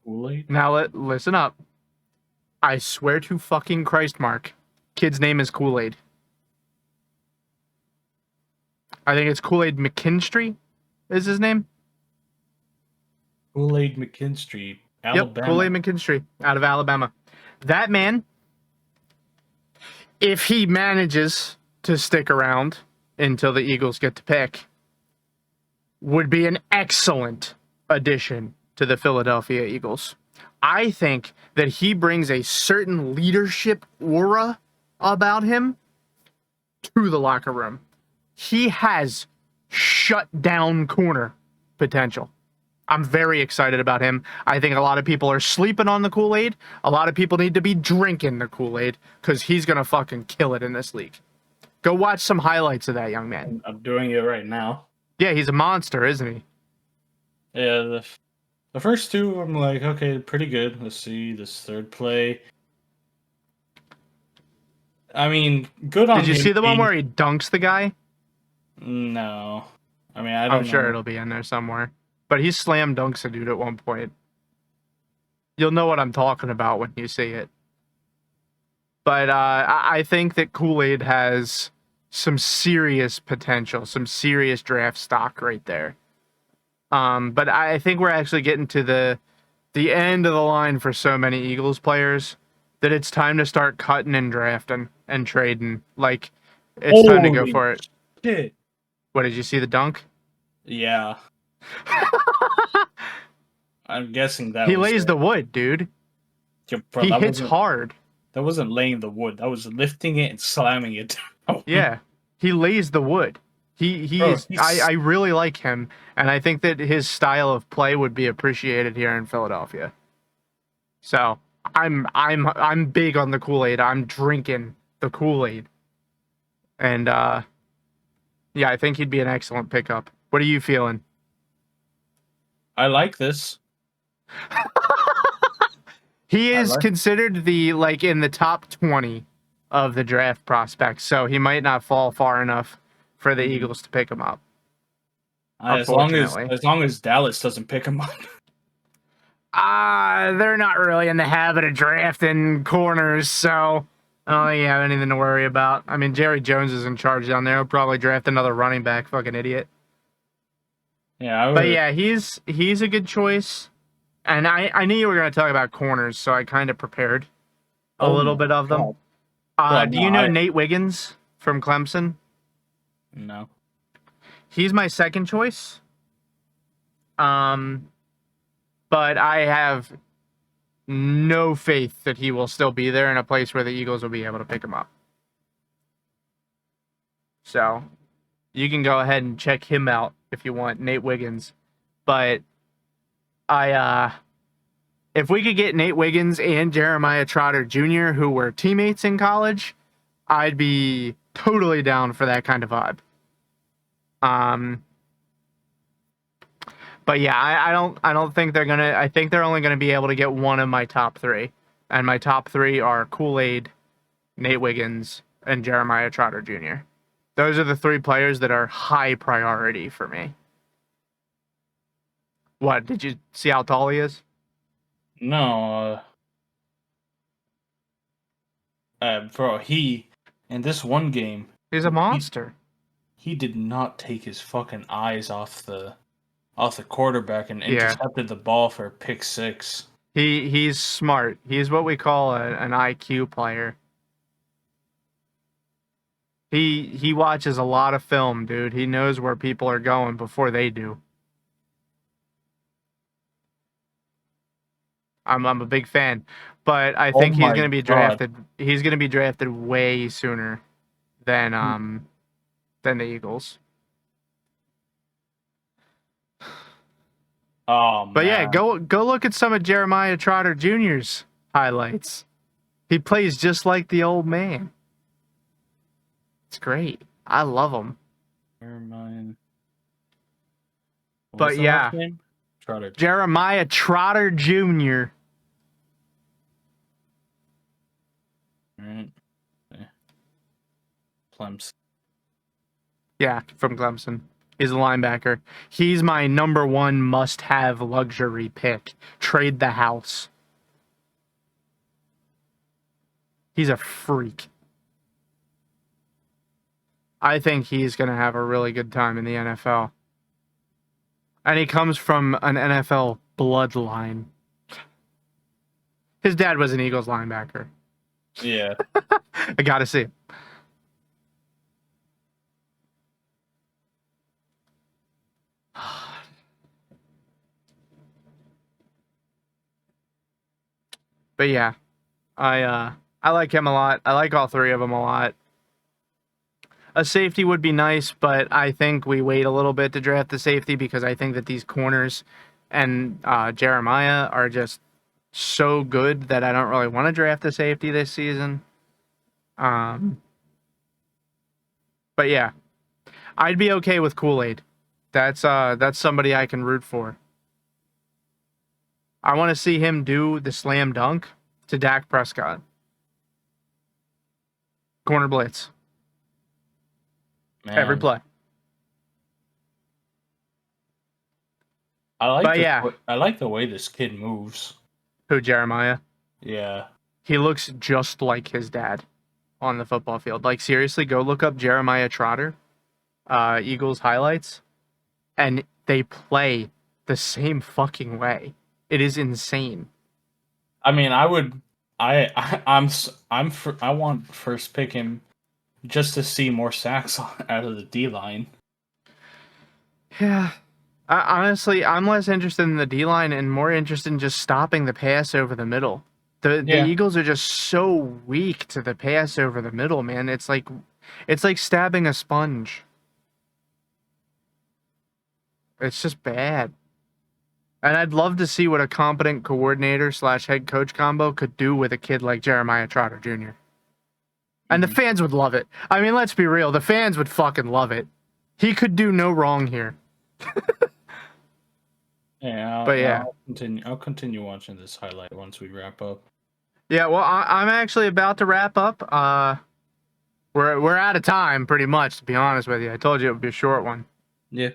Kool-Aid? Now, listen up. I swear to fucking Christ, Mark. Kid's name is Kool-Aid. I think it's Kool-Aid McKinstry is his name. Kool-Aid McKinstry, Alabama. Yep, Kool-Aid McKinstry out of Alabama. That man, if he manages to stick around until the Eagles get to pick, would be an excellent addition to the Philadelphia Eagles. I think that he brings a certain leadership aura about him to the locker room. He has shut down corner potential. I'm very excited about him. I think a lot of people are sleeping on the Kool-Aid. A lot of people need to be drinking the Kool-Aid because he's going to fucking kill it in this league. Go watch some highlights of that young man. I'm doing it right now. Yeah, he's a monster, isn't he? Yeah, the first two, I'm like, okay, pretty good. Let's see this third play. I mean, good on him. Did you see the one where he dunks the guy? No. I mean, I don't know. I'm sure it'll be in there somewhere. But he slam dunks a dude at one point. You'll know what I'm talking about when you see it. But I think that Kool-Aid has some serious potential, some serious draft stock right there. But I think we're actually getting to the end of the line for so many Eagles players that it's time to start cutting and drafting and trading. Like, it's time to go for it. Shit. What, did you see the dunk? Yeah. I'm guessing that he lays the wood, dude. Yeah, bro, he hits hard. That wasn't laying the wood. That was lifting it and slamming it down. Yeah. He lays the wood. I really like him, and I think that his style of play would be appreciated here in Philadelphia. So I'm big on the Kool-Aid. I'm drinking the Kool-Aid. And yeah, I think he'd be an excellent pickup. What are you feeling? I like this. He is considered in the top 20 of the draft prospects, so he might not fall far enough for the Eagles to pick him up. As long as Dallas doesn't pick him up. They're not really in the habit of drafting corners, so I don't think you have anything to worry about. I mean, Jerry Jones is in charge down there. He'll probably draft another running back, fucking idiot. Yeah, I But would. yeah, he's a good choice. And I knew you were going to talk about corners, so I kind of prepared a Oh little my bit of them. god. But Do no, you know I Nate Wiggins from Clemson? no. He's my second choice. Um, but I have no faith that he will still be there in a place where the Eagles will be able to pick him up. So you can go ahead and check him out if you want, Nate Wiggins. But I if we could get Nate Wiggins and Jeremiah Trotter Jr., who were teammates in college, I'd be totally down for that kind of vibe. Um, but yeah, I don't think they're gonna. I think they're only gonna be able to get one of my top three, and my top three are Kool-Aid, Nate Wiggins, and Jeremiah Trotter Jr. Those are the three players that are high priority for me. What, did you see how tall he is? No, bro, he in this one game, He's a he monster. he did not take his fucking eyes off the quarterback and Yeah, intercepted the ball for a pick six. he's smart. He's what we call an IQ player. He watches a lot of film, dude. He knows where people are going before they do. I'm a big fan, but I Oh think he's my gonna be god. drafted. He's gonna be drafted way sooner than the Eagles. Oh But yeah, man. go look at some of Jeremiah Trotter Jr.'s highlights. He plays just like the old man. It's great. I love him. Never mind. What's But the last yeah, name? Trotter. Jeremiah Trotter Jr. Right. Yeah. Clemson. Yeah, from Clemson. He's a linebacker. He's my number one must-have luxury pick. Trade the house. He's a freak. I think he's going to have a really good time in the NFL. And he comes from an NFL bloodline. His dad was an Eagles linebacker. Yeah. I got to see it. But yeah, I like him a lot. I like all three of them a lot. A safety would be nice, but I think we wait a little bit to draft the safety because I think that these corners and Jeremiah are just so good that I don't really want to draft the safety this season. But yeah, I'd be okay with Kool-Aid. That's somebody I can root for. I want to see him do the slam dunk to Dak Prescott. Corner blitz. Every Man. play. But yeah, I like the way this kid moves. who, Jeremiah? Yeah. He looks just like his dad on the football field. Like, seriously, go look up Jeremiah Trotter, Eagles highlights, and they play the same fucking way. It is insane. I mean, I would I want first pick him just to see more sacks out of the D line. Yeah. Honestly, I'm less interested in the D line and more interested in just stopping the pass over the middle. The Yeah. Eagles are just so weak to the pass over the middle, man. It's like stabbing a sponge. It's just bad. And I'd love to see what a competent coordinator slash head coach combo could do with a kid like Jeremiah Trotter Jr. And the Mhm. fans would love it. I mean, let's be real. The fans would fucking love it. He could do no wrong here. But yeah. I'll continue watching this highlight once we wrap up. Yeah, well, I'm actually about to wrap up. We're out of time, pretty much, to be honest with you. I told you it would be a short one. Yeah.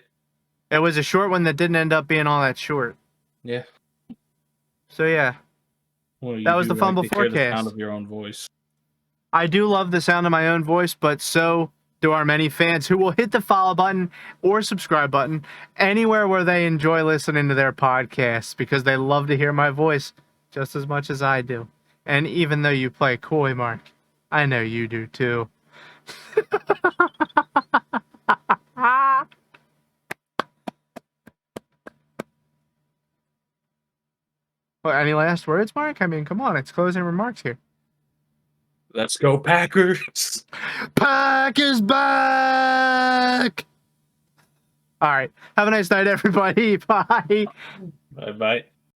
It was a short one that didn't end up being all that short. Yeah. So yeah, Well, that you was do the like Fumble to hear the sound Forecast. of your own voice. I do love the sound of my own voice, but so To our many fans who will hit the follow button or subscribe button anywhere where they enjoy listening to their podcasts because they love to hear my voice just as much as I do. And even though you play coy, Mark, I know you do too. Well, any last words, Mark? I mean, come on, it's closing remarks here. Let's go, Packers! Packers back! All right. Have a nice night, everybody. Bye. Bye bye.